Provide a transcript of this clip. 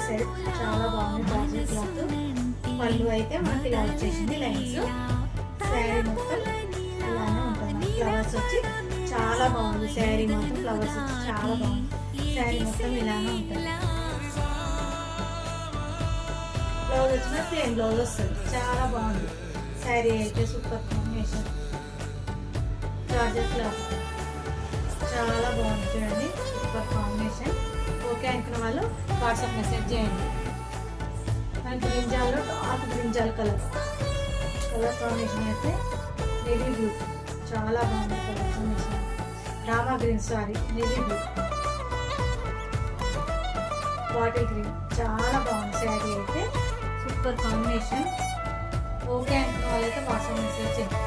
Side చాలా బాగుంది border cloth. పళ్ళు అయితే మనకి ఇలా వచ్చేసింది లైన్స్. శారీ మొత్తం ఇలానే ఉంటుంది. ఫ్లవర్స్ వచ్చి చాలా బాగుంది. శారీ మొత్తం ఫ్లవర్స్ వచ్చి చాలా బాగుంది. శారీ మొత్తం ఇలానే ఉంటుంది. బ్లౌజ్ వచ్చిన ప్లేన్ బ్లౌజ్ వస్తుంది. చాలా బాగుంది. శారీ అయితే సూపర్ కాంబినేషన్. జార్జెట్ క్లాత్ చాలా బాగుంది. చూడండి సూపర్ కాంబినేషన్. ఓకే అనుకున్న వాళ్ళు వాట్సాప్ మెసేజ్ చేయండి. మనకి బ్రింజాల్లో డార్క్ బ్రింజాల్ కలర్ కాంబినేషన్ అయితే నేవీ బ్లూ చాలా బాగుంది. Colour combination Rama green sorry navy blue bottle green చాలా బాగుంది. శారీ అయితే సూపర్ కాంబినేషన్. ఓకే అనుకున్న వాళ్ళైతే వాట్సాప్ మెసేజ్ చేయండి.